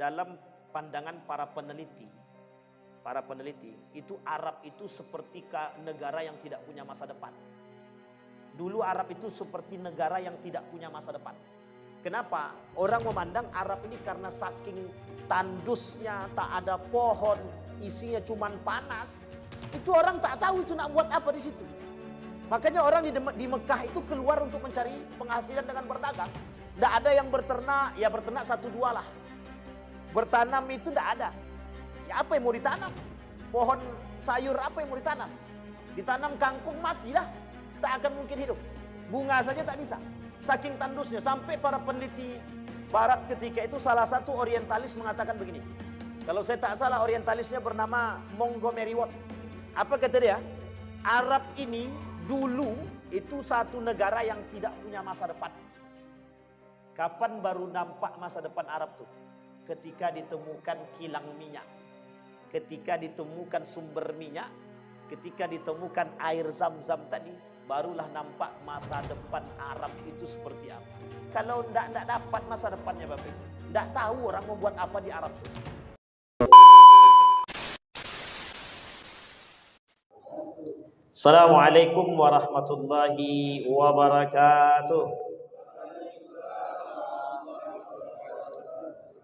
dalam pandangan para peneliti itu Arab itu seperti negara yang tidak punya masa depan. Dulu Arab itu seperti negara yang tidak punya masa depan. Kenapa? Orang memandang Arab ini karena saking tandusnya, tak ada pohon, isinya cuman panas. Itu orang tak tahu itu nak buat apa di situ. Makanya orang di Mekah itu keluar untuk mencari penghasilan dengan berdagang. Tidak ada yang berternak, ya berternak 1-2 lah. Bertanam itu tidak ada. Ya apa yang mau ditanam? Pohon sayur apa yang mau ditanam? Ditanam kangkung matilah. Tak akan mungkin hidup. Bunga saja tak bisa. Saking tandusnya. Sampai para peneliti barat ketika itu salah satu orientalis mengatakan begini. Kalau saya tak salah orientalisnya bernama Montgomery Watt. Apa kata dia? Arab ini dulu itu satu negara yang tidak punya masa depan. Kapan baru nampak masa depan Arab tuh? Ketika ditemukan kilang minyak. Ketika ditemukan sumber minyak. Ketika ditemukan air zam-zam tadi. Barulah nampak masa depan Arab itu seperti apa. Kalau tidak dapat masa depannya Bapak Ibu. Tidak tahu orang mau buat apa di Arab itu. Assalamualaikum warahmatullahi wabarakatuh.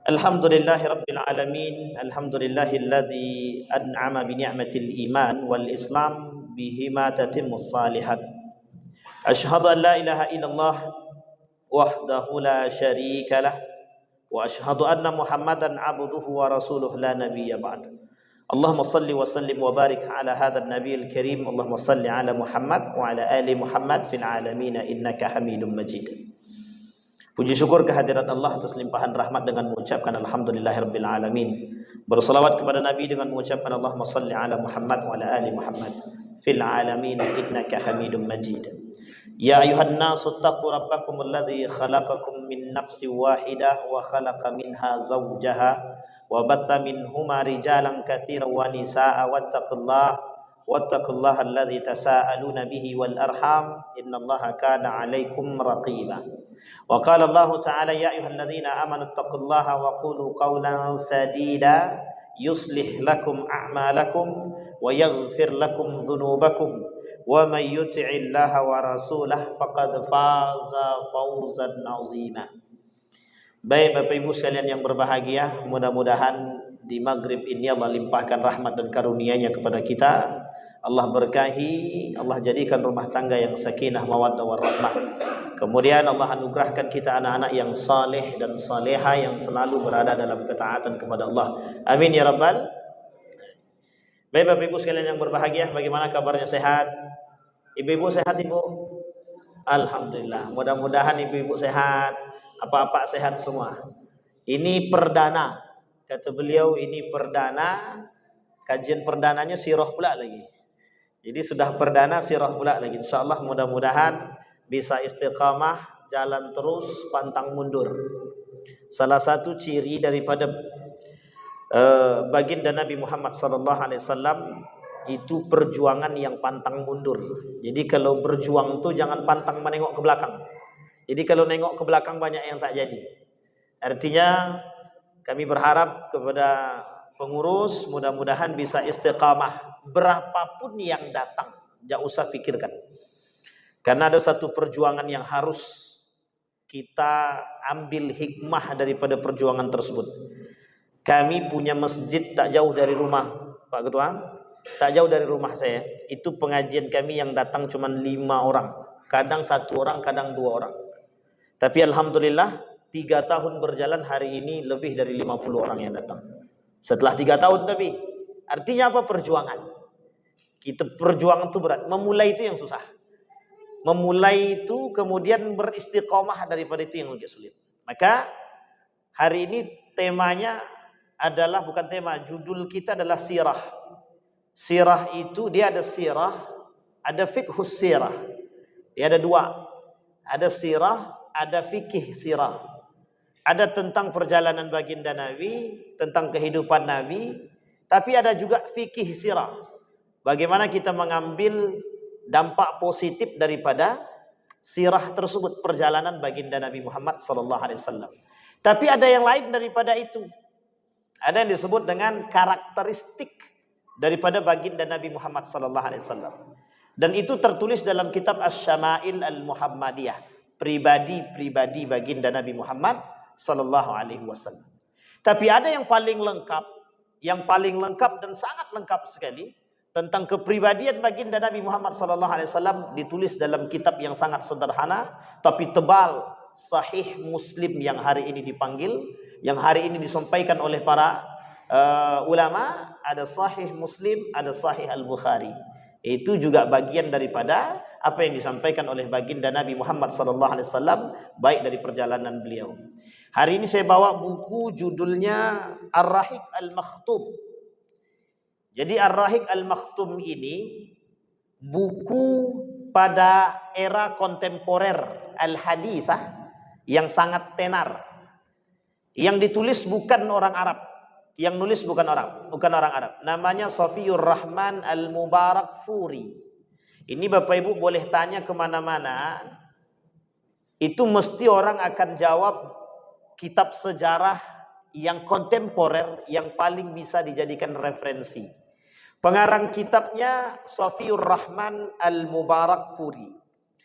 Alhamdulillahi rabbil alamin. Alhamdulillahilladzi an'ama bi ni'matil iman wal islam bihima tatimmus salihat. Asyhadu an la ilaha illallah wahdahu la syarika lah wa asyhadu anna Muhammadan abduhu wa rasuluh la nabiyya ba'd. Allahumma salli wa sallim wa barik ala hadzal nabiyil karim. Allahumma salli ala Muhammad wa ala ali Muhammad fil alamin innaka Hamidum Majid. Puji syukur kehadirat Allah atas limpahan rahmat dengan mengucapkan alhamdulillahirabbil alamin. Berselawat kepada Nabi dengan mengucapkan Allahumma salli ala Muhammad wa ala ali Muhammad fil alamin innaka Hamidum Majid. Ya ayuhan nasu taqu rabbakum alladhi khalaqakum min nafsin wahidah wa khalaqa minha zawjaha wa batha minhuma rijalan katsiran wa nisaa wattaqullaha alladhi tasaaluna bihi wal arham innallaha kana 'alaikum raqiba. Wa qala Allah ta'ala ya ayyuhalladzina amanu taqullaha wa qulu qawlan sadida yuslih lakum a'malakum wa yaghfir lakum dhunubakum wa may yuti'illaha wa rasulahu faqad faza fawzan 'azima. Baik Bapak Ibu sekalian yang berbahagia, mudah-mudahan di maghrib ini Allah limpahkan rahmat dan karunia-Nya kepada kita. Allah berkahi, Allah jadikan rumah tangga yang sakinah mawaddah warahmah. Kemudian Allah anugerahkan kita anak-anak yang saleh dan saleha yang selalu berada dalam ketaatan kepada Allah. Amin ya rabbal. Baik Bapak Ibu sekalian yang berbahagia, bagaimana kabarnya, sehat? Ibu-ibu sehat Ibu? Alhamdulillah. Mudah-mudahan ibu-ibu sehat, apa-apa sehat semua. Ini perdana, kata beliau, ini perdana. Kajian perdananya sirah pula lagi. Jadi sudah perdana sirah pula lagi. InsyaAllah mudah-mudahan bisa istiqamah, jalan terus, pantang mundur. Salah satu ciri daripada baginda Nabi Muhammad SAW itu perjuangan yang pantang mundur. Jadi kalau berjuang itu jangan pantang menengok ke belakang. Jadi kalau nengok ke belakang banyak yang tak jadi. Artinya kami berharap kepada pengurus mudah-mudahan bisa istiqamah berapapun yang datang. Jangan usah pikirkan. Karena ada satu perjuangan yang harus kita ambil hikmah daripada perjuangan tersebut. Kami punya masjid tak jauh dari rumah Pak Ketua, tak jauh dari rumah saya. Itu pengajian kami yang datang cuma 5 orang. Kadang 1 orang, kadang 2 orang. Tapi Alhamdulillah 3 tahun berjalan, hari ini lebih dari 50 orang yang datang. Setelah 3 tahun tapi. Artinya apa? Perjuangan. Kita perjuangan itu berat. Memulai itu yang susah. Memulai itu kemudian beristiqomah daripada itu yang agak sulit. Maka hari ini temanya adalah, bukan tema, judul kita adalah sirah. Sirah itu dia ada sirah, ada fiqhus sirah. Dia ada 2. Ada sirah, ada fikih sirah. Ada tentang perjalanan baginda Nabi, tentang kehidupan Nabi, tapi ada juga fikih sirah. Bagaimana kita mengambil dampak positif daripada sirah tersebut, perjalanan baginda Nabi Muhammad SAW. Tapi ada yang lain daripada itu. Ada yang disebut dengan karakteristik daripada baginda Nabi Muhammad sallallahu alaihi wasallam. Dan itu tertulis dalam kitab Asy-Syama'il Al-Muhammadiyah, pribadi-pribadi baginda Nabi Muhammad sallallahu alaihi wasallam. Tapi ada yang paling lengkap dan sangat lengkap sekali tentang kepribadian baginda Nabi Muhammad sallallahu alaihi wasallam, ditulis dalam kitab yang sangat sederhana tapi tebal, Sahih Muslim, yang hari ini disampaikan oleh para ulama. Ada Sahih Muslim, ada Sahih Al-Bukhari. Itu juga bagian daripada apa yang disampaikan oleh baginda Nabi Muhammad sallallahu alaihi wasallam, baik dari perjalanan beliau. Hari ini saya bawa buku judulnya Ar-Rahiq Al-Makhtum. Jadi Ar-Rahiq Al-Makhtum ini buku pada era kontemporer Al-Hadithah yang sangat tenar. Yang ditulis bukan orang Arab. Yang nulis bukan orang Arab. Namanya Safiyur Rahman Al-Mubarakfuri. Ini Bapak Ibu boleh tanya kemana-mana, itu mesti orang akan jawab kitab sejarah yang kontemporer yang paling bisa dijadikan referensi. Pengarang kitabnya Safiyur Rahman Al-Mubarakfuri.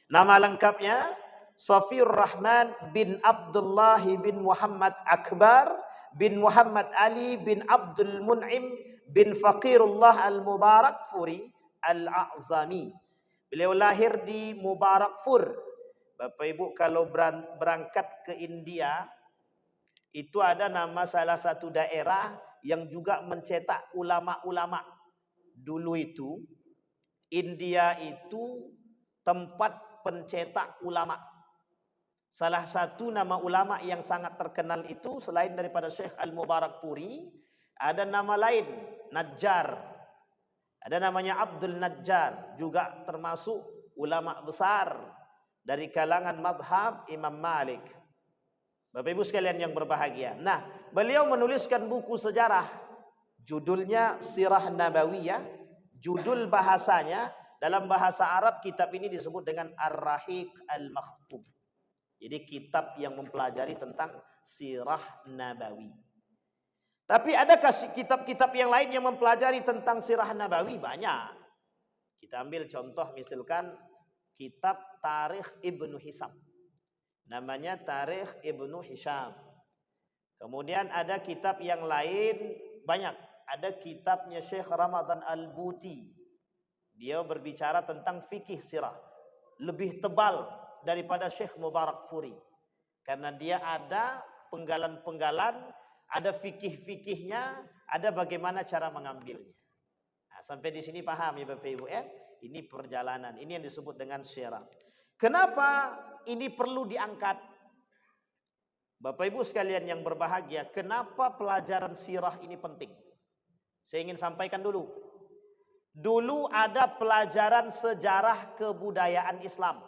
Nama lengkapnya Safiyur Rahman bin Abdullah bin Muhammad Akbar bin Muhammad Ali bin Abdul Mun'im bin Faqirullah Al-Mubarakfuri Al-A'zami. Beliau lahir di Mubarakfur. Bapak Ibu kalau berangkat ke India, itu ada nama salah satu daerah yang juga mencetak ulama-ulama. Dulu itu India itu tempat pencetak ulama. Salah satu nama ulama yang sangat terkenal itu selain daripada Syekh Al-Mubarakfuri, ada nama lain, Najjar. Ada namanya Abdul Najjar, juga termasuk ulama besar dari kalangan madhab Imam Malik. Bapak Ibu sekalian yang berbahagia. Nah, beliau menuliskan buku sejarah, judulnya Sirah Nabawiyah. Judul bahasanya, dalam bahasa Arab kitab ini disebut dengan Ar-Rahiq Al-Makhtum. Jadi kitab yang mempelajari tentang sirah nabawi. Tapi adakah kitab-kitab yang lain yang mempelajari tentang sirah nabawi? Banyak. Kita ambil contoh misalkan kitab Tarikh Ibnu Hisham. Namanya Tarikh Ibnu Hisham. Kemudian ada kitab yang lain banyak. Ada kitabnya Syekh Ramadan Al-Buti. Dia berbicara tentang fikih sirah. Lebih tebal daripada Syekh Mubarakfuri. Karena dia ada penggalan-penggalan, ada fikih-fikihnya, ada bagaimana cara mengambilnya. Nah, sampai di sini paham ya Bapak Ibu ya? Ini perjalanan, ini yang disebut dengan sirah. Kenapa ini perlu diangkat? Bapak Ibu sekalian yang berbahagia, kenapa pelajaran sirah ini penting? Saya ingin sampaikan dulu. Dulu ada pelajaran sejarah kebudayaan Islam.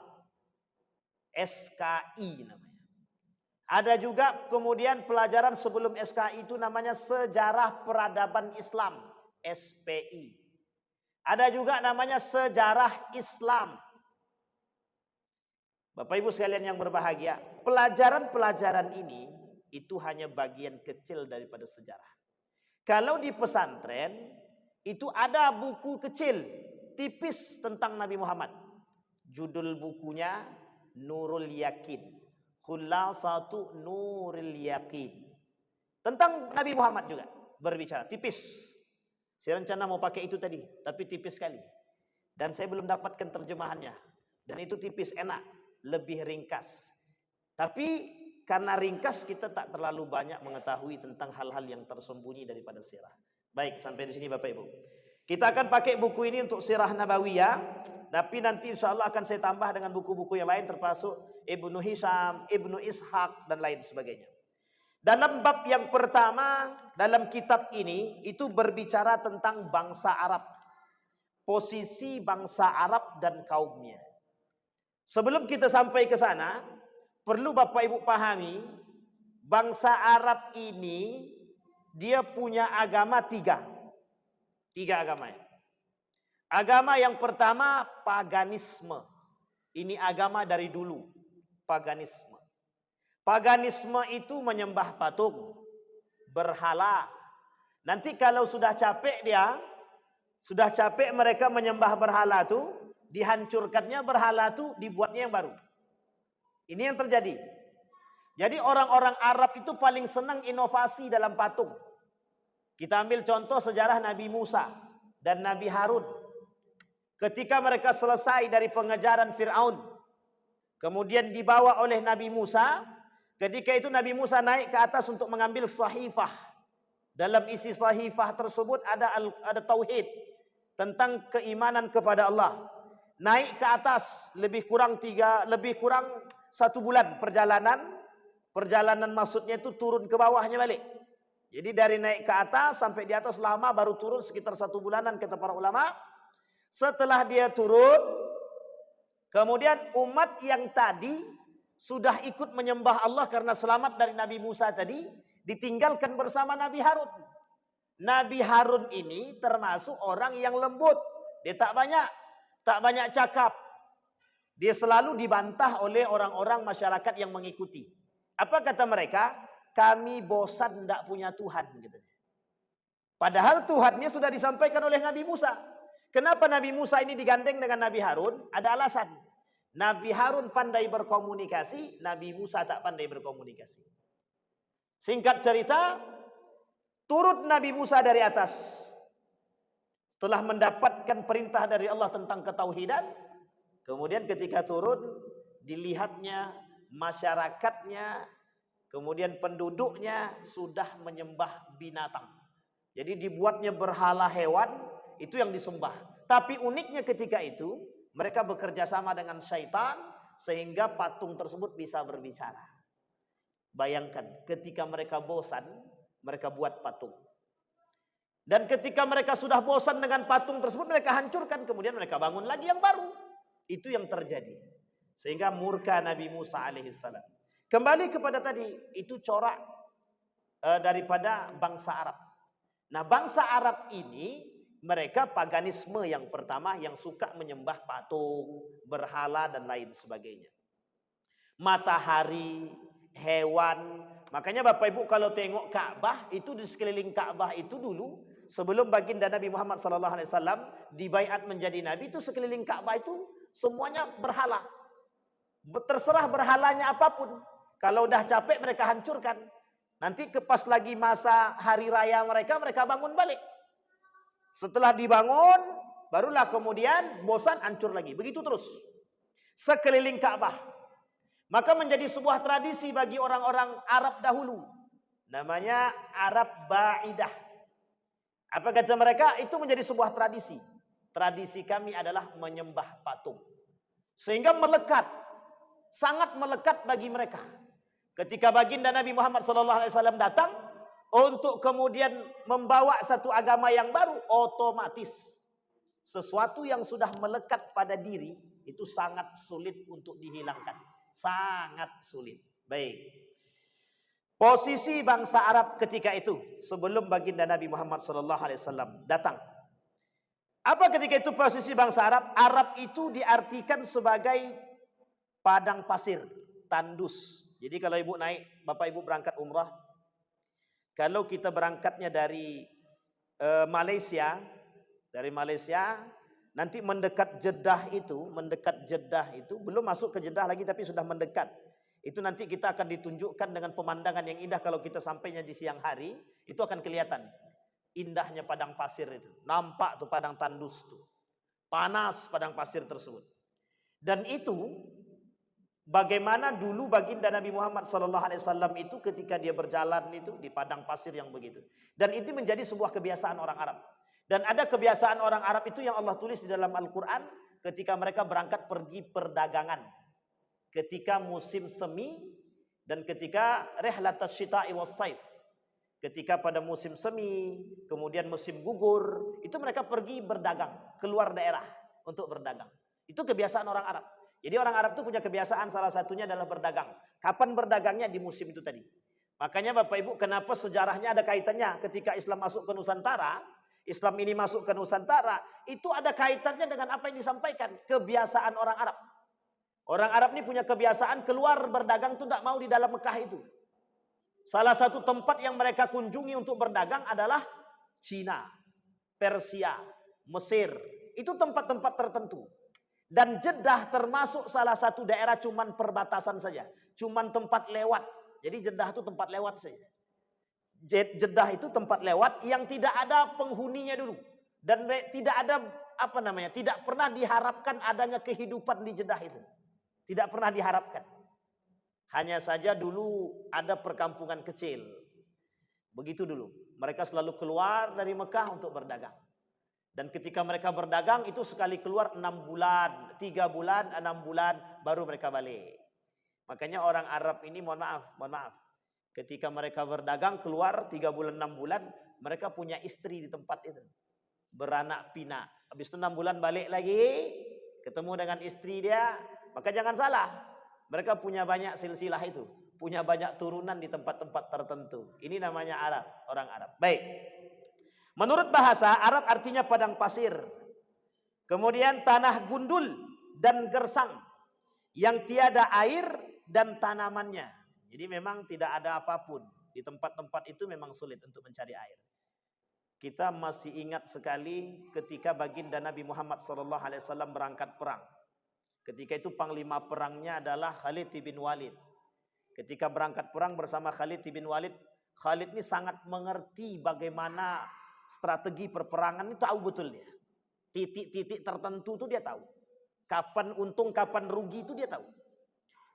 SKI namanya. Ada juga kemudian pelajaran sebelum SKI itu namanya Sejarah Peradaban Islam, SPI. Ada juga namanya Sejarah Islam. Bapak Ibu sekalian yang berbahagia, pelajaran-pelajaran ini itu hanya bagian kecil daripada sejarah. Kalau di pesantren itu ada buku kecil, tipis tentang Nabi Muhammad. Judul bukunya Nurul Yakin, Khulasatu Nurul Yakin. Tentang Nabi Muhammad juga berbicara, tipis. Saya rencana mau pakai itu tadi, tapi tipis sekali. Dan saya belum dapatkan terjemahannya. Dan itu tipis, enak, lebih ringkas. Tapi karena ringkas kita tak terlalu banyak mengetahui tentang hal-hal yang tersembunyi daripada sirah. Baik, sampai di sini Bapak Ibu. Kita akan pakai buku ini untuk sirah nabawiyah. Tapi nanti insya Allah akan saya tambah dengan buku-buku yang lain termasuk Ibnu Hisham, Ibnu Ishaq dan lain sebagainya. Dalam bab yang pertama dalam kitab ini itu berbicara tentang bangsa Arab. Posisi bangsa Arab dan kaumnya. Sebelum kita sampai ke sana, perlu Bapak Ibu pahami bangsa Arab ini dia punya agama tiga agamanya. Agama yang pertama paganisme. Ini agama dari dulu, paganisme. Paganisme itu menyembah patung, berhala, Nanti kalau sudah capek sudah capek mereka menyembah berhala tuh, dihancurkannya berhala tuh, dibuatnya yang baru. Ini yang terjadi. Jadi orang-orang Arab itu paling senang inovasi dalam patung. Kita ambil contoh sejarah Nabi Musa dan Nabi Harun. Ketika mereka selesai dari pengejaran Fir'aun, kemudian dibawa oleh Nabi Musa. Ketika itu Nabi Musa naik ke atas untuk mengambil sahifah. Dalam isi sahifah tersebut ada tauhid tentang keimanan kepada Allah. Naik ke atas lebih kurang 1 bulan perjalanan. Perjalanan maksudnya itu turun ke bawahnya balik. Jadi dari naik ke atas sampai di atas lama, baru turun sekitar 1 bulanan kata para ulama. Setelah dia turun, kemudian umat yang tadi sudah ikut menyembah Allah karena selamat dari Nabi Musa tadi, ditinggalkan bersama Nabi Harun. Nabi Harun ini termasuk orang yang lembut. Dia tak banyak cakap. Dia selalu dibantah oleh orang-orang masyarakat yang mengikuti. Apa kata mereka? Kami bosan tidak punya Tuhan. Gitu. Padahal Tuhannya sudah disampaikan oleh Nabi Musa. Kenapa Nabi Musa ini digandeng dengan Nabi Harun? Ada alasan. Nabi Harun pandai berkomunikasi, Nabi Musa tak pandai berkomunikasi. Singkat cerita, turut Nabi Musa dari atas. Setelah mendapatkan perintah dari Allah tentang ketauhidan, kemudian ketika turun, dilihatnya masyarakatnya, kemudian penduduknya sudah menyembah binatang. Jadi dibuatnya berhala hewan, itu yang disembah. Tapi uniknya ketika itu, mereka bekerja sama dengan syaitan, sehingga patung tersebut bisa berbicara. Bayangkan, ketika mereka bosan, mereka buat patung. Dan ketika mereka sudah bosan dengan patung tersebut, mereka hancurkan, kemudian mereka bangun lagi yang baru. Itu yang terjadi. Sehingga murka Nabi Musa alaihissalam. Kembali kepada tadi, itu corak daripada bangsa Arab. Nah, bangsa Arab ini, mereka paganisme yang pertama, yang suka menyembah patung, berhala, dan lain sebagainya. Matahari, hewan. Makanya Bapak Ibu kalau tengok Ka'bah, itu di sekeliling Ka'bah itu dulu, sebelum baginda Nabi Muhammad SAW dibaiat menjadi Nabi, itu sekeliling Ka'bah itu semuanya berhala. Terserah berhalanya apapun. Kalau udah capek mereka hancurkan. Nanti pas lagi masa hari raya mereka bangun balik. Setelah dibangun, barulah kemudian bosan hancur lagi. Begitu terus. Sekeliling Ka'bah. Maka menjadi sebuah tradisi bagi orang-orang Arab dahulu. Namanya Arab Ba'idah. Apa kata mereka? Itu menjadi sebuah tradisi. Tradisi kami adalah menyembah patung. Sehingga melekat. Sangat melekat bagi mereka. Ketika baginda Nabi Muhammad SAW datang untuk kemudian membawa satu agama yang baru, otomatis sesuatu yang sudah melekat pada diri itu sangat sulit untuk dihilangkan. Sangat sulit. Baik. Posisi bangsa Arab ketika itu sebelum baginda Nabi Muhammad SAW datang. Apa ketika itu posisi bangsa Arab? Arab itu diartikan sebagai padang pasir, tandus. Jadi kalau ibu naik, bapak ibu berangkat umrah, kalau kita berangkatnya dari Malaysia, nanti mendekat Jeddah itu belum masuk ke Jeddah lagi tapi sudah mendekat. Itu nanti kita akan ditunjukkan dengan pemandangan yang indah. Kalau kita sampainya di siang hari, itu akan kelihatan indahnya padang pasir itu. Nampak tuh padang tandus tuh. Panas padang pasir tersebut. Dan itu bagaimana dulu baginda Nabi Muhammad SAW itu ketika dia berjalan itu di padang pasir yang begitu. Dan itu menjadi sebuah kebiasaan orang Arab. Dan ada kebiasaan orang Arab itu yang Allah tulis di dalam Al-Quran ketika mereka berangkat pergi perdagangan. Ketika musim semi dan ketika rihlatas syita'i was saif. Ketika pada musim semi, kemudian musim gugur, itu mereka pergi berdagang, keluar daerah untuk berdagang. Itu kebiasaan orang Arab. Jadi orang Arab itu punya kebiasaan, salah satunya adalah berdagang. Kapan berdagangnya? Di musim itu tadi. Makanya Bapak Ibu, kenapa sejarahnya ada kaitannya ketika Islam masuk ke Nusantara, Islam ini masuk ke Nusantara, itu ada kaitannya dengan apa yang disampaikan, kebiasaan orang Arab. Orang Arab ini punya kebiasaan keluar berdagang itu tidak mau di dalam Mekah itu. Salah satu tempat yang mereka kunjungi untuk berdagang adalah Cina, Persia, Mesir. Itu tempat-tempat tertentu. Dan Jeddah termasuk salah satu daerah cuman perbatasan saja. Cuman tempat lewat. Jadi Jeddah itu tempat lewat saja. Jeddah itu tempat lewat yang tidak ada penghuninya dulu. Dan tidak ada tidak pernah diharapkan adanya kehidupan di Jeddah itu. Tidak pernah diharapkan. Hanya saja dulu ada perkampungan kecil. Begitu dulu. Mereka selalu keluar dari Mekah untuk berdagang. Dan ketika mereka berdagang itu sekali keluar 6 bulan, 3 bulan, 6 bulan baru mereka balik. Makanya orang Arab ini mohon maaf. Ketika mereka berdagang keluar 3 bulan, 6 bulan, mereka punya istri di tempat itu. Beranak pinak. Habis itu 6 bulan balik lagi, ketemu dengan istri dia. Maka jangan salah, mereka punya banyak silsilah itu. Punya banyak turunan di tempat-tempat tertentu. Ini namanya Arab, orang Arab. Baik. Menurut bahasa, Arab artinya padang pasir. Kemudian tanah gundul dan gersang. Yang tiada air dan tanamannya. Jadi memang tidak ada apapun. Di tempat-tempat itu memang sulit untuk mencari air. Kita masih ingat sekali ketika baginda Nabi Muhammad SAW berangkat perang. Ketika itu panglima perangnya adalah Khalid bin Walid. Ketika berangkat perang bersama Khalid bin Walid, Khalid ini sangat mengerti bagaimana strategi perperangan, ini tahu betul dia. Titik-titik tertentu itu dia tahu. Kapan untung, kapan rugi itu dia tahu.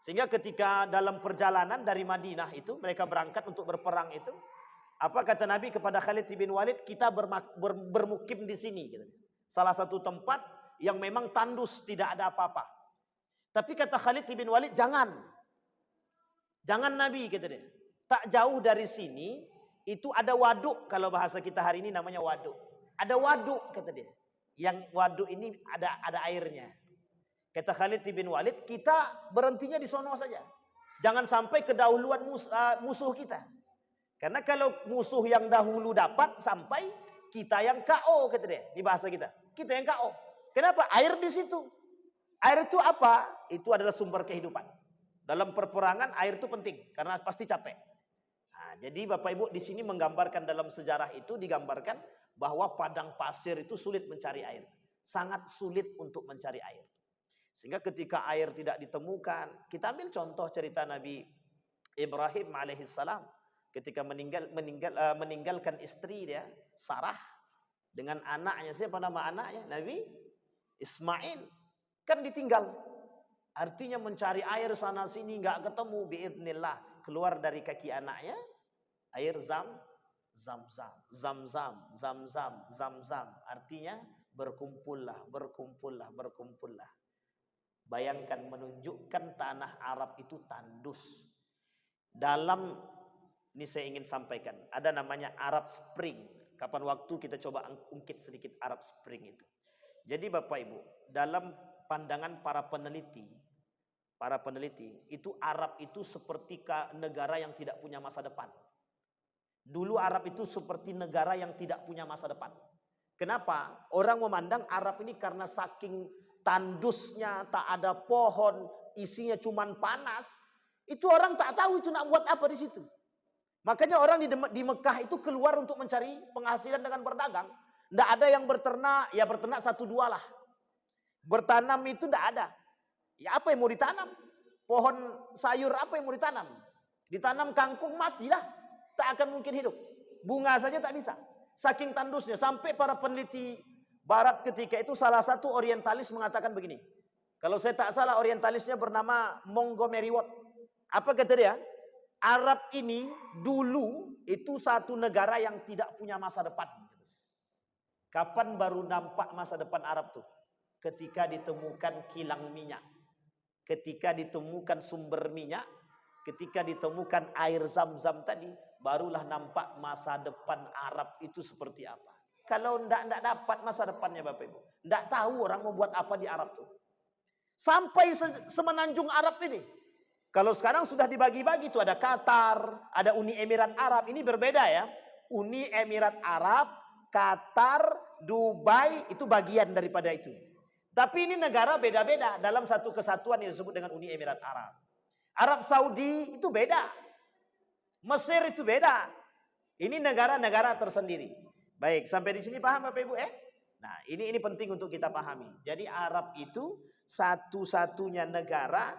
Sehingga ketika dalam perjalanan dari Madinah itu, mereka berangkat untuk berperang itu, apa kata Nabi kepada Khalid bin Walid? Kita bermukim di sini. Gitu. Salah satu tempat yang memang tandus, tidak ada apa-apa. Tapi kata Khalid bin Walid, jangan Nabi, kata dia. Tak jauh dari sini, itu ada waduk, kalau bahasa kita hari ini namanya waduk. Ada waduk, kata dia. Yang waduk ini ada airnya. Kata Khalid bin Walid, kita berhentinya di sono saja. Jangan sampai kedahuluan musuh kita. Karena kalau musuh yang dahulu dapat sampai, kita yang KO, kata dia. Di bahasa kita. Kita yang KO. Kenapa? Air di situ. Air itu apa? Itu adalah sumber kehidupan. Dalam perperangan air itu penting karena pasti capek. Nah, jadi Bapak Ibu di sini menggambarkan dalam sejarah itu digambarkan bahwa padang pasir itu sulit mencari air. Sangat sulit untuk mencari air. Sehingga ketika air tidak ditemukan, kita ambil contoh cerita Nabi Ibrahim alaihissalam ketika meninggalkan istri dia Sarah dengan anaknya. Siapa nama anaknya? Nabi Ismail. Kan ditinggal. Artinya mencari air sana sini nggak ketemu, biidznillah keluar dari kaki anaknya air zam-zam. Artinya berkumpullah. Bayangkan menunjukkan tanah Arab itu tandus. Ini saya ingin sampaikan, ada namanya Arab Spring. Kapan waktu kita coba ungkit sedikit Arab Spring itu. Jadi Bapak Ibu, dalam pandangan para peneliti, itu Arab itu seperti negara yang tidak punya masa depan. Dulu Arab itu seperti negara yang tidak punya masa depan. Kenapa? Orang memandang Arab ini karena saking tandusnya, tak ada pohon, isinya cuman panas. Itu orang tak tahu itu nak buat apa di situ. Makanya orang di Mekah itu keluar untuk mencari penghasilan dengan berdagang. Tidak ada yang berternak, ya berternak 1-2 lah. Bertanam itu tidak ada. Ya apa yang mau ditanam? Pohon sayur apa yang mau ditanam? Ditanam kangkung matilah. Tak akan mungkin hidup. Bunga saja tak bisa. Saking tandusnya. Sampai para peneliti barat ketika itu salah satu orientalis mengatakan begini. Kalau saya tak salah orientalisnya bernama Montgomery Watt. Apa kata dia? Arab ini dulu itu satu negara yang tidak punya masa depan. Kapan baru nampak masa depan Arab tuh? Ketika ditemukan kilang minyak. Ketika ditemukan sumber minyak, ketika ditemukan air zam-zam tadi, barulah nampak masa depan Arab itu seperti apa. Kalau tidak dapat masa depannya Bapak Ibu, tidak tahu orang mau buat apa di Arab tuh. Sampai semenanjung Arab ini. Kalau sekarang sudah dibagi-bagi tuh ada Qatar, ada Uni Emirat Arab, ini berbeda ya. Uni Emirat Arab, Qatar, Dubai itu bagian daripada itu. Tapi ini negara beda-beda dalam satu kesatuan yang disebut dengan Uni Emirat Arab. Arab Saudi itu beda. Mesir itu beda. Ini negara-negara tersendiri. Baik, sampai di sini paham Bapak Ibu Nah, ini penting untuk kita pahami. Jadi Arab itu satu-satunya negara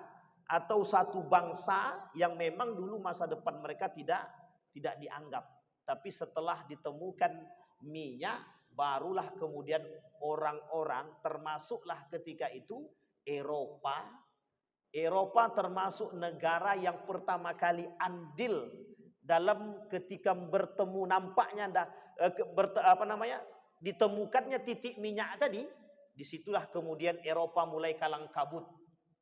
atau satu bangsa yang memang dulu masa depan mereka tidak dianggap. Tapi setelah ditemukan minyak, barulah kemudian orang-orang, termasuklah ketika itu Eropa termasuk negara yang pertama kali andil dalam ketika bertemu nampaknya ditemukannya titik minyak tadi. Disitulah kemudian Eropa mulai kalang kabut.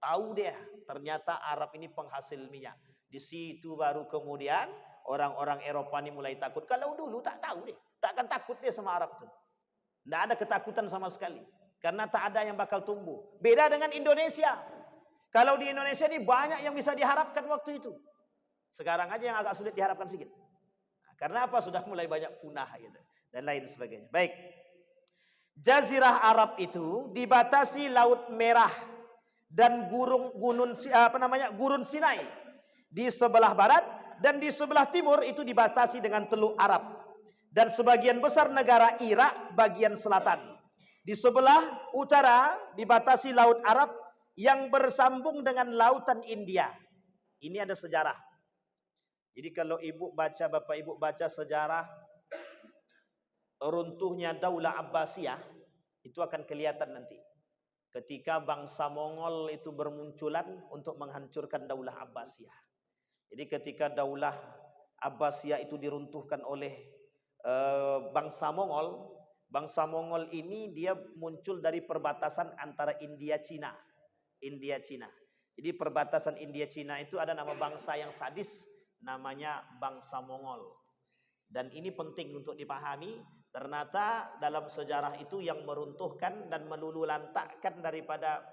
Tahu dia ternyata Arab ini penghasil minyak. Di situ baru kemudian orang-orang Eropa ini mulai takut. Kalau dulu tak tahu deh, tak akan takut dia sama Arab tuh. Tidak ada ketakutan sama sekali. Karena tak ada yang bakal tumbuh. Beda dengan Indonesia. Kalau di Indonesia ini banyak yang bisa diharapkan waktu itu. Sekarang aja yang agak sulit diharapkan sedikit. Nah, karena apa? Sudah mulai banyak punah gitu. Dan lain sebagainya. Baik. Jazirah Arab itu dibatasi Laut Merah dan Gurun Sinai di sebelah barat, dan di sebelah timur itu dibatasi dengan Teluk Arab, dan sebagian besar negara Irak bagian selatan. Di sebelah utara dibatasi Laut Arab yang bersambung dengan Lautan India. Ini ada sejarah. Jadi kalau Bapak Ibu baca sejarah runtuhnya Daulah Abbasiyah, itu akan kelihatan nanti. Ketika bangsa Mongol itu bermunculan untuk menghancurkan Daulah Abbasiyah. Jadi ketika Daulah Abbasiyah itu diruntuhkan oleh bangsa Mongol ini dia muncul dari perbatasan antara India Cina. Jadi perbatasan India Cina itu ada nama bangsa yang sadis, namanya bangsa Mongol. Dan ini penting untuk dipahami. Ternyata dalam sejarah itu yang meruntuhkan dan melululantakkan daripada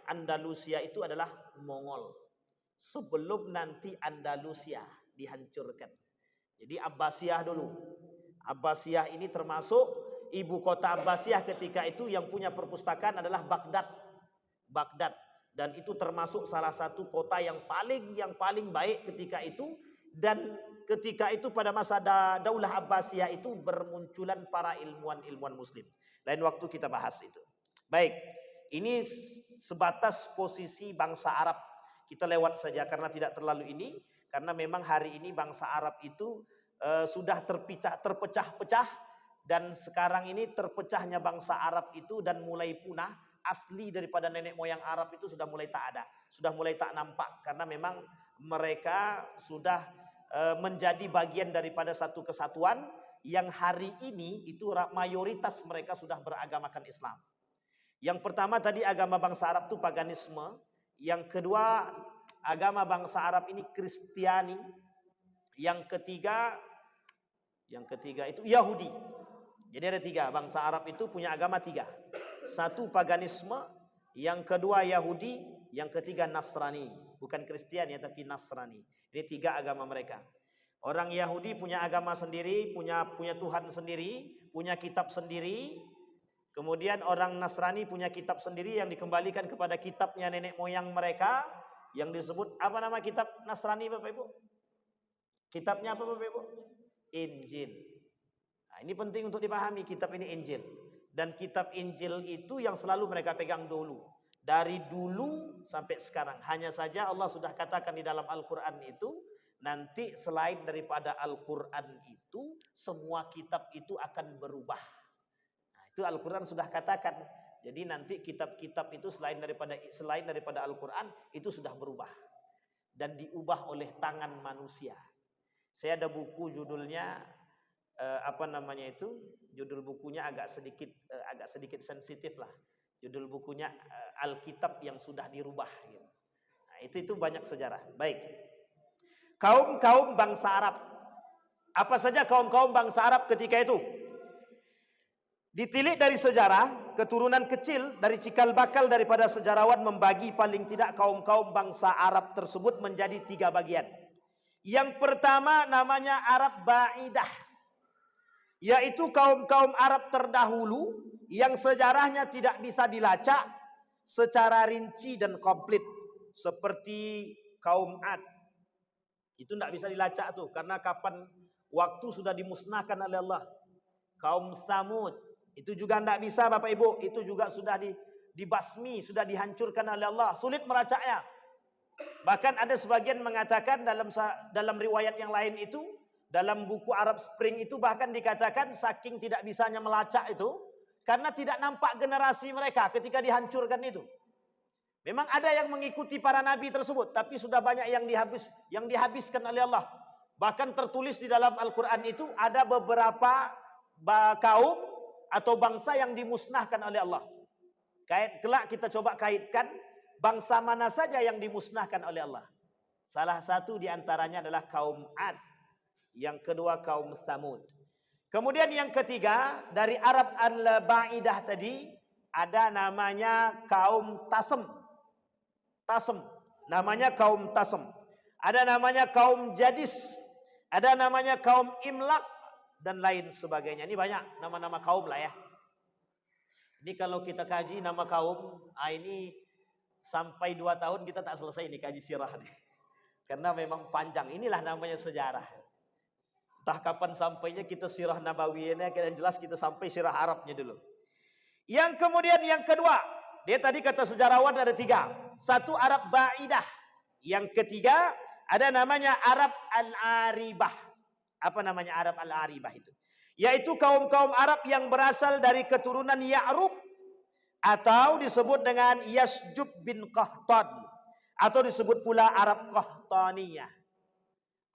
Andalusia itu adalah Mongol. Sebelum nanti Andalusia dihancurkan. Jadi Abbasiyah dulu. Abbasiyah ini termasuk ibu kota Abbasiyah ketika itu yang punya perpustakaan adalah Baghdad. Dan itu termasuk salah satu kota yang paling baik ketika itu. Dan ketika itu pada masa Daulah Abbasiyah itu bermunculan para ilmuwan muslim. Lain waktu kita bahas itu. Baik, ini sebatas posisi bangsa Arab. Kita lewat saja karena tidak terlalu ini. Karena memang hari ini bangsa Arab itu sudah terpecah-pecah. Dan sekarang ini terpecahnya bangsa Arab itu dan mulai punah. Asli daripada nenek moyang Arab itu sudah mulai tak ada. Sudah mulai tak nampak. Karena memang mereka sudah menjadi bagian daripada satu kesatuan yang hari ini itu mayoritas mereka sudah beragamakan Islam. Yang pertama tadi agama bangsa Arab itu paganisme. Yang kedua agama bangsa Arab ini Kristiani. Yang ketiga itu Yahudi. Jadi ada 3, bangsa Arab itu punya agama 3. Satu paganisme, yang kedua Yahudi, yang ketiga Nasrani. Bukan Kristiani tapi Nasrani. Ini 3 agama mereka. Orang Yahudi punya agama sendiri, punya Tuhan sendiri, punya kitab sendiri. Kemudian orang Nasrani punya kitab sendiri yang dikembalikan kepada kitabnya nenek moyang mereka, yang disebut apa nama kitab Nasrani Bapak Ibu? Kitabnya apa Bapak Ibu? Injil. Nah, ini penting untuk dipahami, kitab ini Injil. Dan kitab Injil itu yang selalu mereka pegang dulu. Dari dulu sampai sekarang. Hanya saja Allah sudah katakan di dalam Al-Quran itu, nanti selain daripada Al-Quran itu, semua kitab itu akan berubah. Nah, itu Al-Quran sudah katakan. Jadi nanti kitab-kitab itu selain daripada Al-Quran itu sudah berubah. Dan diubah oleh tangan manusia. Saya ada buku judulnya judul bukunya agak sedikit sensitif lah. Judul bukunya Alkitab yang sudah dirubah gitu. Nah, itu banyak sejarah. Baik. Kaum-kaum bangsa Arab. Apa saja kaum-kaum bangsa Arab ketika itu? Ditilik dari sejarah, keturunan kecil dari cikal bakal daripada sejarawan membagi paling tidak kaum-kaum bangsa Arab tersebut menjadi 3 bagian. Yang pertama namanya Arab Ba'idah. Yaitu kaum-kaum Arab terdahulu yang sejarahnya tidak bisa dilacak secara rinci dan komplit. Seperti kaum Ad. Itu tidak bisa dilacak tuh, karena kapan waktu sudah dimusnahkan oleh Allah. Kaum Tsamud itu juga tidak bisa Bapak Ibu, itu juga sudah dibasmi, sudah dihancurkan oleh Allah. Sulit melacaknya. Bahkan ada sebagian mengatakan dalam riwayat yang lain itu, dalam buku Arab Spring itu bahkan dikatakan saking tidak bisanya melacak itu, karena tidak nampak generasi mereka ketika dihancurkan itu. Memang ada yang mengikuti para nabi tersebut, tapi sudah banyak yang dihabiskan oleh Allah. Bahkan tertulis di dalam Al-Quran itu ada beberapa kaum atau bangsa yang dimusnahkan oleh Allah. Kelak kita coba kaitkan bangsa mana saja yang dimusnahkan oleh Allah. Salah satu di antaranya adalah kaum Ad. Yang kedua kaum Tsamud. Kemudian yang ketiga dari Arab al-Ba'idah tadi ada namanya kaum Tasem. Namanya kaum Tasem. Ada namanya kaum Jadis. Ada namanya kaum Imlak dan lain sebagainya. Ini banyak nama-nama kaum lah ya. Ini kalau kita kaji nama kaum, ini sampai 2 tahun kita tak selesai ini kaji sirah nih. Karena memang panjang. Inilah namanya sejarah. Entah kapan sampainya kita sirah nabawiyahnya, yang jelas kita sampai sirah Arabnya dulu. Yang kemudian yang kedua, dia tadi kata sejarawan ada 3. Satu Arab Ba'idah. Yang ketiga ada namanya Arab Al-Aribah. Apa namanya Arab Al-Aribah itu? Yaitu kaum-kaum Arab yang berasal dari keturunan Ya'rub atau disebut dengan Yasjub bin Qahtan atau disebut pula Arab Qahtaniyah.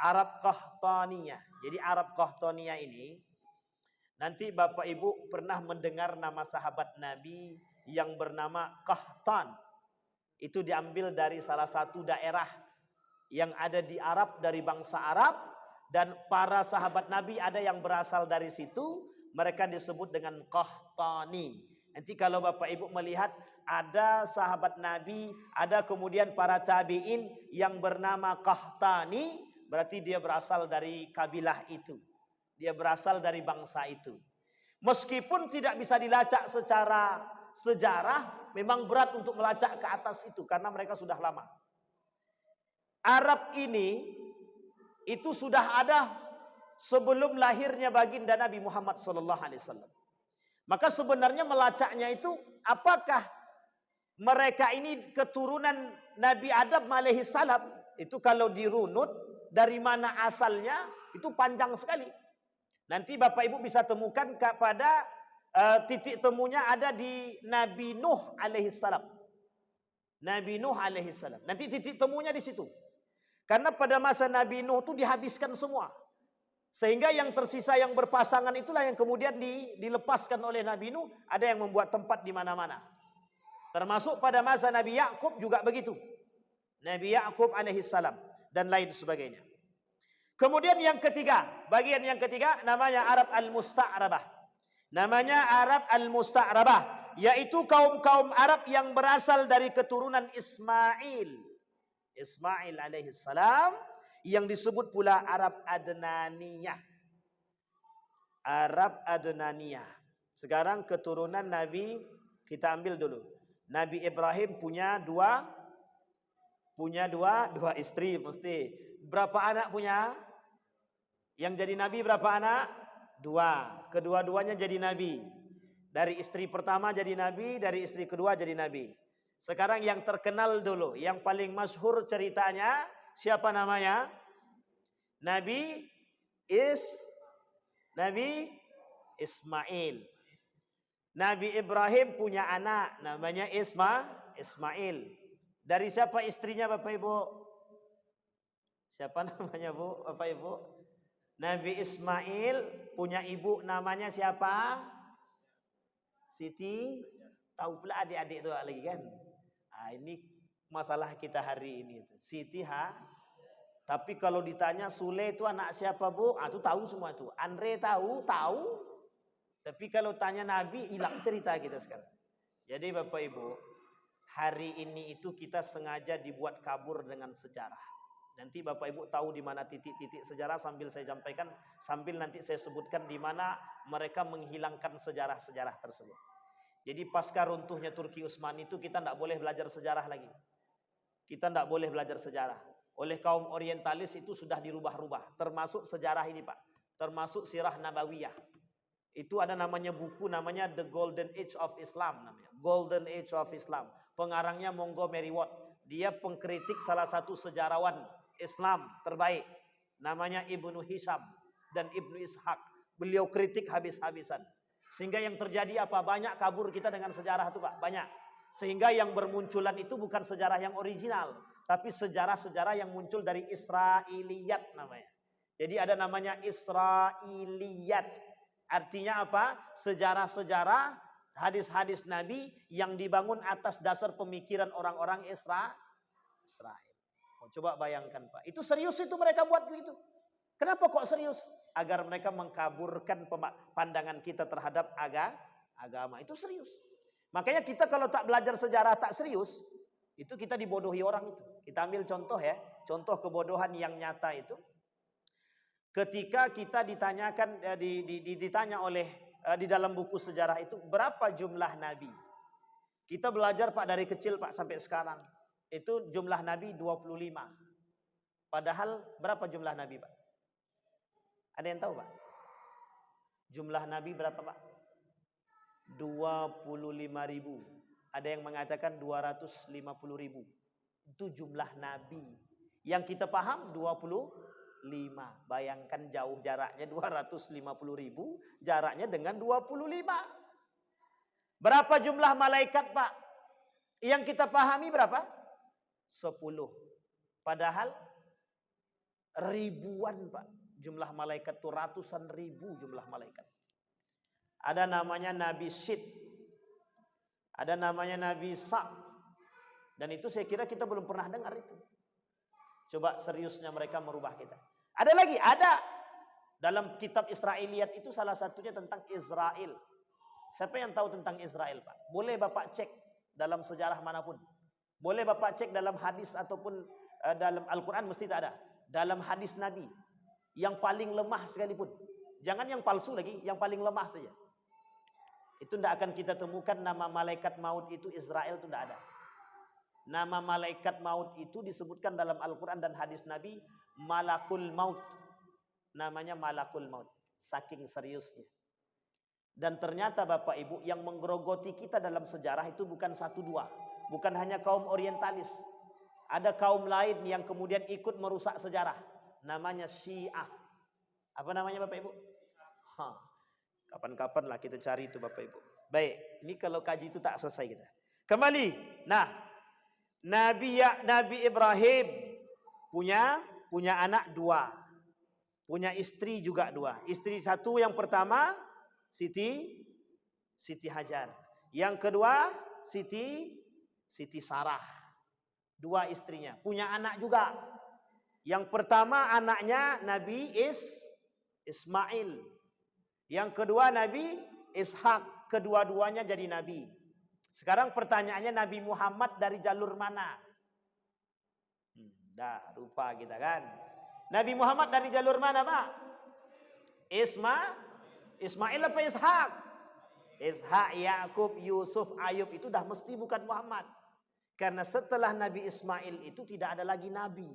Arab Qahtaniyah. Jadi Arab Qahtaniyah ini nanti Bapak Ibu pernah mendengar nama sahabat Nabi yang bernama Qahtan. Itu diambil dari salah satu daerah yang ada di Arab, dari bangsa Arab, dan para sahabat Nabi ada yang berasal dari situ, mereka disebut dengan Qahtani. Nanti kalau Bapak Ibu melihat ada sahabat Nabi, ada kemudian para tabi'in yang bernama Qahtani, berarti dia berasal dari kabilah itu. Dia berasal dari bangsa itu. Meskipun tidak bisa dilacak secara sejarah, memang berat untuk melacak ke atas itu karena mereka sudah lama. Arab ini itu sudah ada sebelum lahirnya baginda Nabi Muhammad SAW. Maka sebenarnya melacaknya itu apakah mereka ini keturunan Nabi Adam alaihissalam, itu kalau dirunut dari mana asalnya itu panjang sekali. Nanti Bapak Ibu bisa temukan pada titik temunya ada di Nabi Nuh alaihissalam. Nabi Nuh alaihissalam. Nanti titik temunya di situ. Karena pada masa Nabi Nuh itu dihabiskan semua. Sehingga yang tersisa yang berpasangan itulah yang kemudian dilepaskan oleh Nabi Nuh. Ada yang membuat tempat di mana-mana. Termasuk pada masa Nabi Yakub juga begitu. Nabi Yakub alaihissalam dan lain sebagainya. Kemudian yang ketiga, bagian yang ketiga namanya Arab al-Musta'rabah. Namanya Arab al-Musta'rabah, yaitu kaum-kaum Arab yang berasal dari keturunan Ismail. Ismail alaihissalam yang disebut pula Arab Adnaniyah. Arab Adnaniyah. Sekarang keturunan Nabi kita ambil dulu. Nabi Ibrahim punya dua istri mesti. Berapa anak punya? Yang jadi nabi berapa anak? 2. Kedua-duanya jadi nabi. Dari istri pertama jadi nabi, dari istri kedua jadi nabi. Sekarang yang terkenal dulu, yang paling masyhur ceritanya, siapa namanya? Nabi Ismail. Nabi Ibrahim punya anak namanya Ismail. Dari siapa istrinya Bapak Ibu? Siapa namanya Bu, Bapak Ibu? Nabi Ismail punya ibu namanya siapa? Siti. Tahu pula adik-adik itu lagi kan? Ini masalah kita hari ini. Siti Tapi kalau ditanya Sule itu anak siapa Bu? Itu tahu semua itu. Andre tahu. Tapi kalau tanya Nabi hilang cerita kita sekarang. Jadi Bapak Ibu, hari ini itu kita sengaja dibuat kabur dengan sejarah. Nanti Bapak Ibu tahu di mana titik-titik sejarah sambil saya sampaikan, sambil nanti saya sebutkan di mana mereka menghilangkan sejarah-sejarah tersebut. Jadi pasca runtuhnya Turki Utsmani itu kita tidak boleh belajar sejarah lagi. Kita tidak boleh belajar sejarah. Oleh kaum orientalis itu sudah dirubah-rubah. Termasuk sejarah ini Pak. termasuk Sirah Nabawiyah. Itu ada namanya buku namanya The Golden Age of Islam namanya. Golden Age of Islam. Pengarangnya Montgomery Watt. Dia pengkritik salah satu sejarawan Islam terbaik. Namanya Ibnu Hisham dan Ibnu Ishaq. Beliau kritik habis-habisan. Sehingga yang terjadi apa? Banyak kabur kita dengan sejarah itu Pak. Banyak. Sehingga yang bermunculan itu bukan sejarah yang original. Tapi sejarah-sejarah yang muncul dari Israiliyat namanya. Jadi ada namanya Israiliyat. Artinya apa? Sejarah-sejarah hadis-hadis Nabi yang dibangun atas dasar pemikiran orang-orang Israel. Oh, coba bayangkan Pak. Itu serius itu mereka buat begitu. Kenapa kok serius? Agar mereka mengkaburkan pandangan kita terhadap agama. Itu serius. Makanya kita kalau tak belajar sejarah tak serius, itu kita dibodohi orang itu. Kita ambil contoh ya. Contoh kebodohan yang nyata itu. Ketika kita ditanyakan ditanya oleh di dalam buku sejarah itu berapa jumlah nabi? Kita belajar Pak dari kecil Pak sampai sekarang. Itu jumlah nabi 25. Padahal berapa jumlah nabi Pak? Ada yang tahu Pak? Jumlah nabi berapa Pak? 25.000. Ada yang mengatakan 250.000. Itu jumlah nabi. Yang kita paham 25. Bayangkan jauh jaraknya 250.000, jaraknya dengan 25. Berapa jumlah malaikat Pak? Yang kita pahami berapa? 10. Padahal ribuan Pak. Jumlah malaikat itu ratusan ribu jumlah malaikat. Ada namanya Nabi Syed. Ada namanya Nabi Sa'. Dan itu saya kira kita belum pernah dengar itu. Coba seriusnya mereka merubah kita. Ada lagi, ada. Dalam kitab Israiliyat itu salah satunya tentang Israel. Siapa yang tahu tentang Israel Pak? Boleh Bapak cek dalam sejarah manapun. Boleh Bapak cek dalam hadis ataupun dalam Al-Quran mesti tak ada. Dalam hadis Nabi. Yang paling lemah sekalipun. Jangan yang palsu lagi, yang paling lemah saja. Itu tidak akan kita temukan nama malaikat maut itu Israel itu tidak ada. Nama malaikat maut itu disebutkan dalam Al-Quran dan hadis Nabi Malakul Maut. Namanya Malakul Maut. Saking seriusnya. Dan ternyata Bapak Ibu yang menggerogoti kita dalam sejarah itu bukan satu dua. Bukan hanya kaum orientalis. Ada kaum lain yang kemudian ikut merusak sejarah. Namanya Syiah. Apa namanya Bapak Ibu? Kapan-kapan lah kita cari itu Bapak Ibu. Baik, ini kalau kaji itu tak selesai kita. Kembali. Nah, Nabi Ibrahim punya anak 2. Punya istri juga 2. Istri satu yang pertama Siti Hajar. Yang kedua Siti Sarah. 2 istrinya. Punya anak juga. Yang pertama anaknya Nabi Ismail. Yang kedua Nabi Ishak. Kedua-duanya jadi nabi. Sekarang pertanyaannya Nabi Muhammad dari jalur mana? Dah lupa kita kan. Nabi Muhammad dari jalur mana Pak? Ismail apa Ishak? Ishak, Yakub, Yusuf, Ayub itu dah mesti bukan Muhammad. Karena setelah Nabi Ismail itu tidak ada lagi nabi.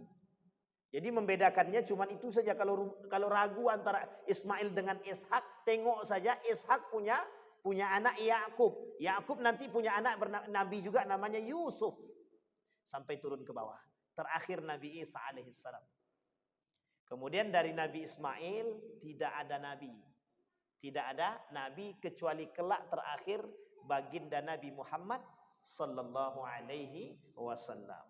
Jadi membedakannya cuma itu saja. Kalau ragu antara Ismail dengan Ishak, tengok saja Ishak punya anak Yakub. Yakub nanti punya anak nabi juga namanya Yusuf. Sampai turun ke bawah. Terakhir Nabi Isa alaihissalam. Kemudian dari Nabi Ismail tidak ada nabi. Tidak ada nabi kecuali kelak terakhir baginda Nabi Muhammad sallallahu alaihi wasallam.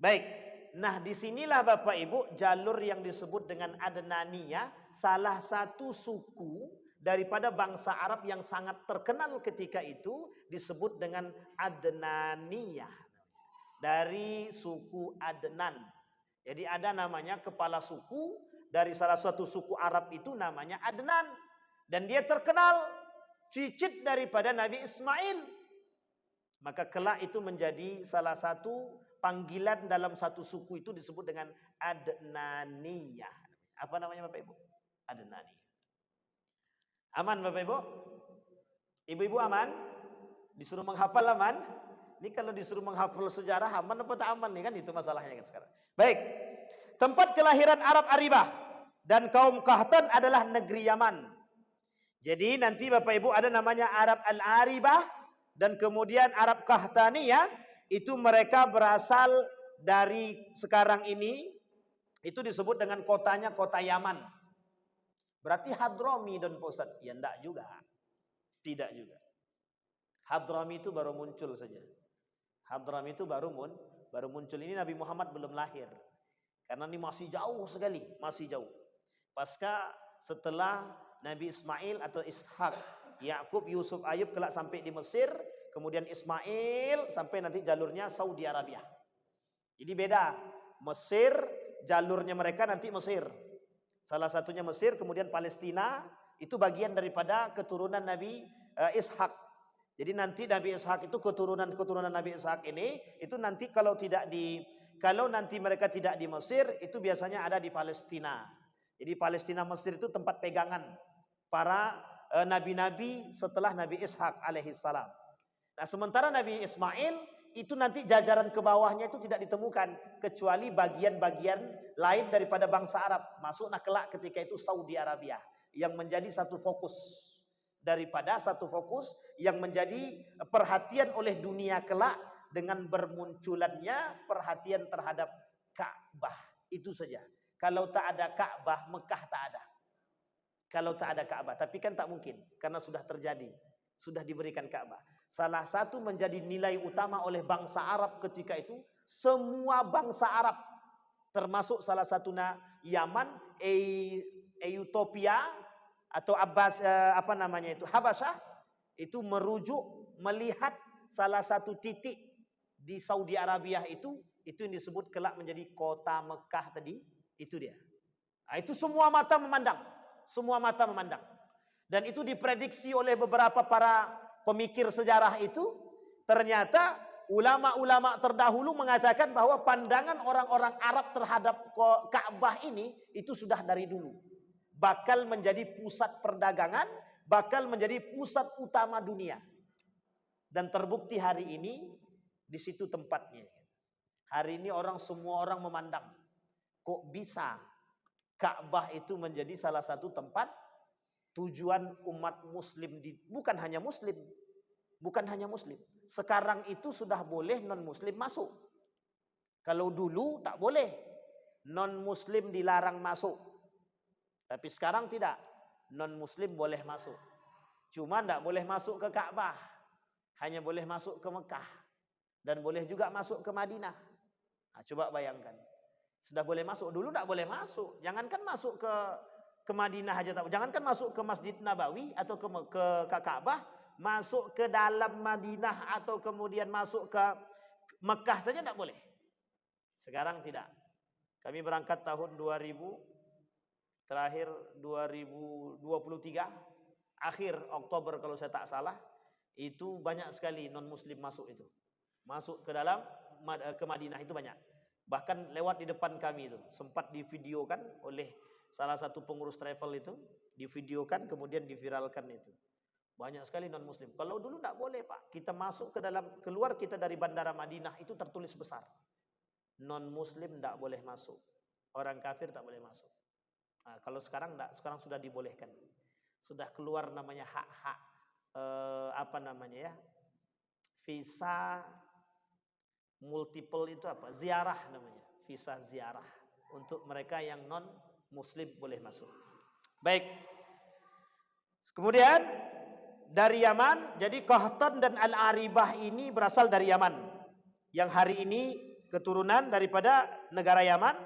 Baik. Nah, disinilah Bapak Ibu jalur yang disebut dengan Adnaniyah, salah satu suku daripada bangsa Arab yang sangat terkenal ketika itu disebut dengan Adnaniyah. Dari suku Adnan. Jadi ada namanya kepala suku dari salah satu suku Arab itu namanya Adnan. Dan dia terkenal cicit daripada Nabi Ismail. Maka kelak itu menjadi salah satu panggilan dalam satu suku itu disebut dengan Adnaniyah. Apa namanya Bapak Ibu? Adnaniyah. Aman Bapak Ibu? Ibu-ibu aman? Disuruh menghafal aman? Ini kalau disuruh menghafal sejarah aman apa tak aman nih kan itu masalahnya kan sekarang. Baik. Tempat kelahiran Arab Aribah. Dan kaum Qahtan adalah negeri Yaman. Jadi nanti Bapak Ibu ada namanya Arab Al-Aribah dan kemudian Arab Qahtaniyah, itu mereka berasal dari sekarang ini itu disebut dengan kotanya kota Yaman. Berarti Hadrami dan Pusat? Ya enggak juga. Tidak juga. Hadrami itu baru muncul saja. Hadrami itu baru muncul. Ini Nabi Muhammad belum lahir. Karena ini masih jauh sekali, masih jauh. Pasca setelah Nabi Ismail atau Ishak, Yakub, Yusuf, Ayub kelak sampai di Mesir, kemudian Ismail sampai nanti jalurnya Saudi Arabia. Jadi beda. Mesir jalurnya mereka nanti Mesir. Salah satunya Mesir, kemudian Palestina, itu bagian daripada keturunan Nabi Ishak. Jadi nanti Nabi Ishak itu keturunan Nabi Ishak ini, itu nanti kalau nanti mereka tidak di Mesir, itu biasanya ada di Palestina. Jadi Palestina Mesir itu tempat pegangan para nabi-nabi setelah Nabi Ishak alaihissalam. Nah, sementara Nabi Ismail itu nanti jajaran ke bawahnya itu tidak ditemukan kecuali bagian-bagian lain daripada bangsa Arab. Masuklah kelak ketika itu Saudi Arabia yang menjadi satu fokus yang menjadi perhatian oleh dunia kelak dengan bermunculannya perhatian terhadap Ka'bah. Itu saja. Kalau tak ada Ka'bah, Mekah tak ada. Kalau tak ada Ka'bah, tapi kan tak mungkin karena sudah terjadi, sudah diberikan Ka'bah. Salah satu menjadi nilai utama oleh bangsa Arab ketika itu, semua bangsa Arab termasuk salah satunya Yaman, Ethiopia atau Habasyah, itu merujuk melihat salah satu titik di Saudi Arabia itu yang disebut kelak menjadi kota Mekah tadi, itu dia. Nah, itu semua mata memandang. Dan itu diprediksi oleh beberapa para pemikir sejarah itu, ternyata ulama-ulama terdahulu mengatakan bahwa pandangan orang-orang Arab terhadap Ka'bah ini itu sudah dari dulu. Bakal menjadi pusat perdagangan, bakal menjadi pusat utama dunia. Dan terbukti hari ini di situ tempatnya. Hari ini semua orang memandang, kok bisa Ka'bah itu menjadi salah satu tempat tujuan umat muslim bukan hanya muslim. Sekarang itu sudah boleh non muslim masuk. Kalau dulu tak boleh, non muslim dilarang masuk. Tapi sekarang tidak, non muslim boleh masuk. Cuma tidak boleh masuk ke Ka'bah, hanya boleh masuk ke Mekah dan boleh juga masuk ke Madinah. Nah, coba bayangkan, sudah boleh masuk. Dulu tidak boleh masuk. Jangankan masuk ke Madinah aja, jangankan masuk ke Masjid Nabawi atau ke Ka'bah, masuk ke dalam Madinah atau kemudian masuk ke Mekah saja tidak boleh. Sekarang tidak. Kami berangkat tahun 2000, terakhir 2023, akhir Oktober kalau saya tak salah, itu banyak sekali non muslim masuk itu. Masuk ke dalam ke Madinah itu banyak. Bahkan lewat di depan kami itu sempat divideokan oleh salah satu pengurus travel itu, divideokan kemudian diviralkan itu. Banyak sekali non muslim. Kalau dulu tidak boleh, Pak. Kita masuk keluar kita dari bandara Madinah itu tertulis besar. Non muslim tidak boleh masuk. Orang kafir tak boleh masuk. Nah, kalau sekarang tidak, sekarang sudah dibolehkan. Sudah keluar namanya hak-hak visa multiple itu ziarah namanya, visa ziarah untuk mereka yang non muslim boleh masuk. Baik. Kemudian dari Yaman, jadi Qahtan dan Al-Aribah ini berasal dari Yaman, yang hari ini keturunan daripada negara Yaman,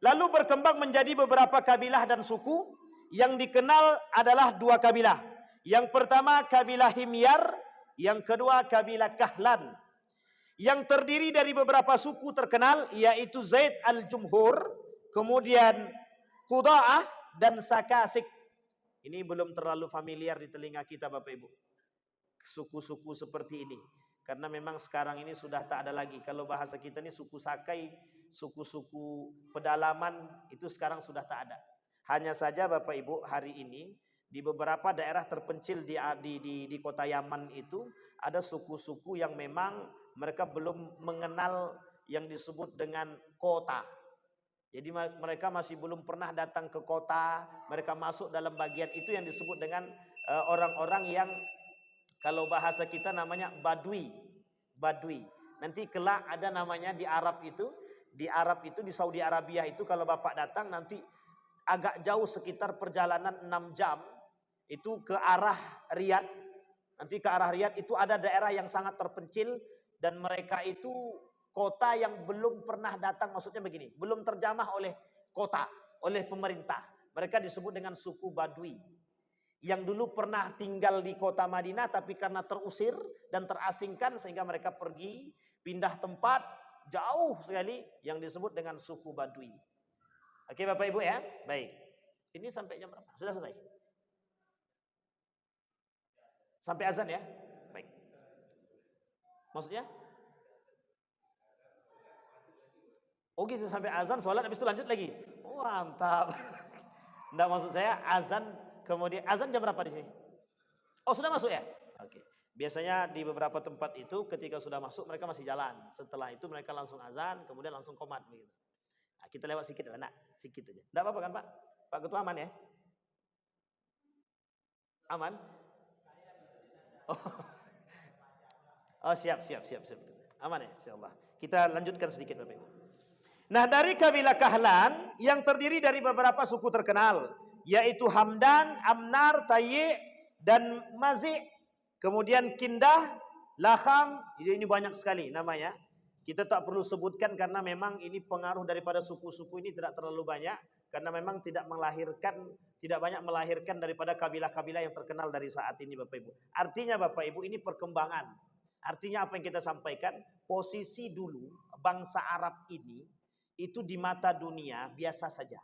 lalu berkembang menjadi beberapa kabilah dan suku. Yang dikenal adalah dua kabilah. Yang pertama kabilah Himyar, yang kedua kabilah Kahlan, yang terdiri dari beberapa suku terkenal, yaitu Zaid al-Jumhur, kemudian Quda'ah dan Sakasik. Ini belum terlalu familiar di telinga kita Bapak Ibu, suku-suku seperti ini, karena memang sekarang ini sudah tak ada lagi. Kalau bahasa kita ini suku Sakai, suku-suku pedalaman itu sekarang sudah tak ada. Hanya saja Bapak Ibu, hari ini di beberapa daerah terpencil di kota Yaman itu ada suku-suku yang memang mereka belum mengenal yang disebut dengan kota. Jadi mereka masih belum pernah datang ke kota, mereka masuk dalam bagian itu yang disebut dengan orang-orang yang kalau bahasa kita namanya badui. Badui. Nanti kelak ada namanya di Arab itu, di Saudi Arabia itu kalau Bapak datang nanti agak jauh sekitar perjalanan 6 jam itu ke arah Riyadh. Nanti ke arah Riyadh itu ada daerah yang sangat terpencil dan mereka itu kota yang belum pernah datang, maksudnya begini, belum terjamah oleh kota, oleh pemerintah. Mereka disebut dengan suku Badui. Yang dulu pernah tinggal di kota Madinah tapi karena terusir dan terasingkan sehingga mereka pergi pindah tempat jauh sekali yang disebut dengan suku Badui. Oke Bapak Ibu ya? Baik. Ini sampai jam berapa? Sudah selesai? Sampai azan ya? Baik. Maksudnya? Oh gitu, sampai azan, sholat, habis itu lanjut lagi. Oh, mantap. Enggak, maksud saya azan, kemudian azan jam berapa di sini? Oh sudah masuk ya? Oke. Biasanya di beberapa tempat itu ketika sudah masuk mereka masih jalan. Setelah itu mereka langsung azan, kemudian langsung qomat begitu. Nah, kita lewat sedikit lah, sedikit aja. Enggak apa-apa kan Pak? Pak Ketua aman ya? Aman? Oh, oh siap. Aman ya, insyaallah. Kita lanjutkan sedikit Bapak Ibu. Nah, dari kabilah Kahlan yang terdiri dari beberapa suku terkenal, yaitu Hamdan, Amnar, Tayyi, dan Mazi', kemudian Kindah, Laham, ini banyak sekali namanya. Kita tak perlu sebutkan karena memang ini pengaruh daripada suku-suku ini tidak terlalu banyak, karena memang tidak banyak melahirkan daripada kabilah-kabilah yang terkenal dari saat ini Bapak Ibu. Artinya Bapak Ibu ini perkembangan. Artinya apa yang kita sampaikan, posisi dulu bangsa Arab ini itu di mata dunia biasa saja.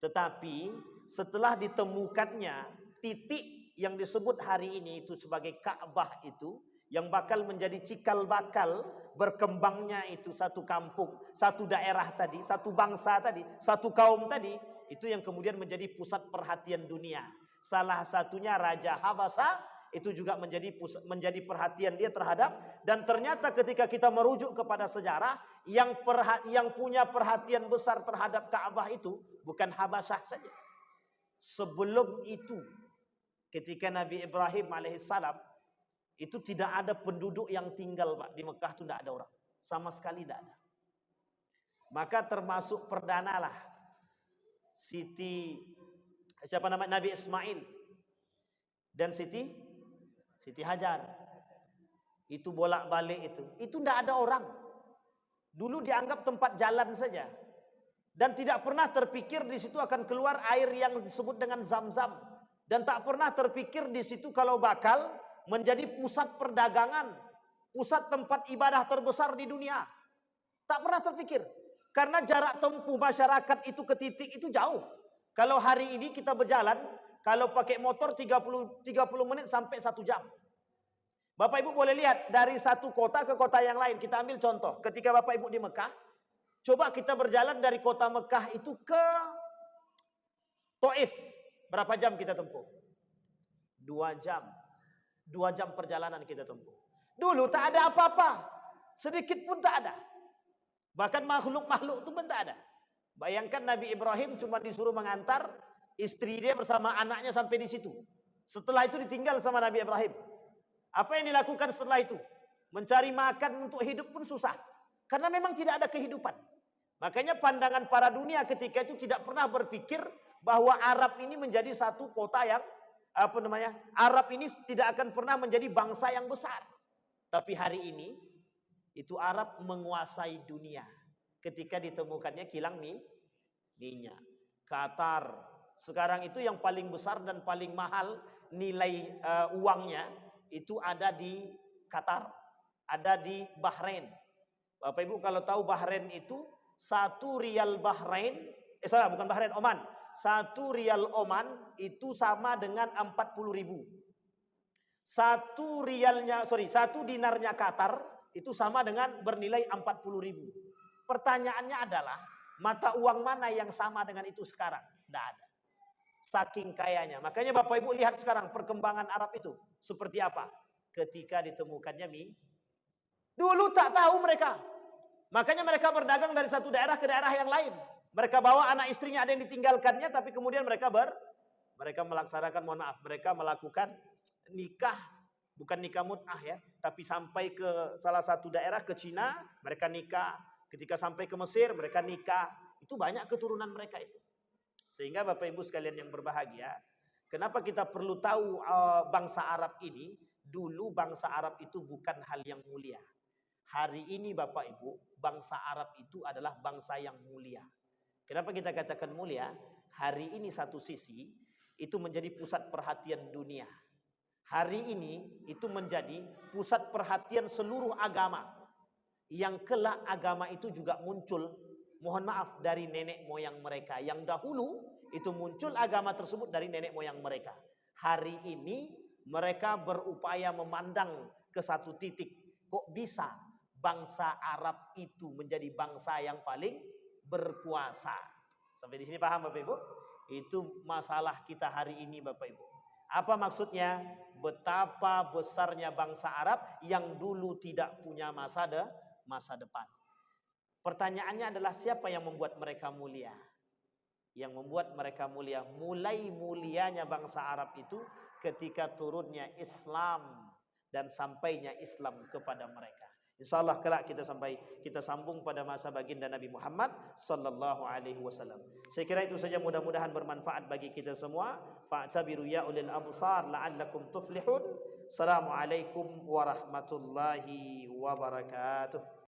Tetapi setelah ditemukannya titik yang disebut hari ini itu sebagai Ka'bah itu, yang bakal menjadi cikal bakal berkembangnya itu satu kampung, satu daerah tadi, satu bangsa tadi, satu kaum tadi, itu yang kemudian menjadi pusat perhatian dunia. Salah satunya Raja Habasha itu juga menjadi perhatian dia terhadap, dan ternyata ketika kita merujuk kepada sejarah yang punya perhatian besar terhadap Ka'bah itu bukan Habasyah saja. Sebelum itu ketika Nabi Ibrahim alaihissalam itu tidak ada penduduk yang tinggal Pak di Mekah, itu tidak ada orang sama sekali, tidak ada. Maka termasuk perdanalah Nabi Ismail dan Siti Hajar. Itu bolak-balik itu tidak ada orang. Dulu dianggap tempat jalan saja. Dan tidak pernah terpikir di situ akan keluar air yang disebut dengan Zam-Zam. Dan tak pernah terpikir di situ kalau bakal menjadi pusat perdagangan, pusat tempat ibadah terbesar di dunia. Tak pernah terpikir. Karena jarak tempuh masyarakat itu ke titik itu jauh. Kalau hari ini kita berjalan, kalau pakai motor 30 menit sampai 1 jam. Bapak Ibu boleh lihat dari satu kota ke kota yang lain. Kita ambil contoh. Ketika Bapak Ibu di Mekah, coba kita berjalan dari kota Mekah itu ke Taif. Berapa jam kita tempuh? 2 jam. 2 jam perjalanan kita tempuh. Dulu tak ada apa-apa. Sedikit pun tak ada. Bahkan makhluk-makhluk itu pun tak ada. Bayangkan Nabi Ibrahim cuma disuruh mengantar istri dia bersama anaknya sampai di situ. Setelah itu ditinggal sama Nabi Ibrahim. Apa yang dilakukan setelah itu? Mencari makan untuk hidup pun susah. Karena memang tidak ada kehidupan. Makanya pandangan para dunia ketika itu tidak pernah berpikir bahwa Arab ini menjadi satu kota yang Arab ini tidak akan pernah menjadi bangsa yang besar. Tapi hari ini itu Arab menguasai dunia. Ketika ditemukannya kilang minyak. Qatar sekarang itu yang paling besar dan paling mahal nilai uangnya itu ada di Qatar, ada di Bahrain. Bapak Ibu kalau tahu Bahrain itu 1 rial Bahrain, bukan Bahrain, Oman. 1 rial Oman itu sama dengan 40.000. 1 dinarnya Qatar itu sama dengan bernilai 40.000. Pertanyaannya adalah mata uang mana yang sama dengan itu sekarang? Tidak ada. Saking kayanya. Makanya Bapak Ibu lihat sekarang perkembangan Arab itu seperti apa ketika ditemukannya dulu tak tahu mereka. Makanya mereka berdagang dari satu daerah ke daerah yang lain. Mereka bawa anak istrinya, ada yang ditinggalkannya, tapi kemudian mereka melaksanakan, mohon maaf, mereka melakukan nikah, bukan nikah mut'ah ya, tapi sampai ke salah satu daerah, ke Cina, mereka nikah. Ketika sampai ke Mesir, mereka nikah. Itu banyak keturunan mereka itu. Sehingga Bapak Ibu sekalian yang berbahagia, kenapa kita perlu tahu bangsa Arab ini? Dulu bangsa Arab itu bukan hal yang mulia. Hari ini Bapak Ibu, bangsa Arab itu adalah bangsa yang mulia. Kenapa kita katakan mulia? Hari ini satu sisi itu menjadi pusat perhatian dunia. Hari ini itu menjadi pusat perhatian seluruh agama. Yang kelak agama itu juga muncul, mohon maaf, dari nenek moyang mereka. Yang dahulu itu muncul agama tersebut dari nenek moyang mereka. Hari ini mereka berupaya memandang ke satu titik. Kok bisa bangsa Arab itu menjadi bangsa yang paling berkuasa? Sampai di sini paham Bapak Ibu? Itu masalah kita hari ini Bapak Ibu. Apa maksudnya? Betapa besarnya bangsa Arab yang dulu tidak punya masa depan. Pertanyaannya adalah siapa yang membuat mereka mulia? Yang membuat mereka mulia, mulai mulianya bangsa Arab itu ketika turunnya Islam dan sampainya Islam kepada mereka. Insyaallah kelak kita sambung pada masa baginda Nabi Muhammad sallallahu alaihi wasallam. Saya kira itu saja, mudah-mudahan bermanfaat bagi kita semua. Fa'tabiru ya ulil absar la'allakum tuflihun. Assalamualaikum warahmatullahi wabarakatuh.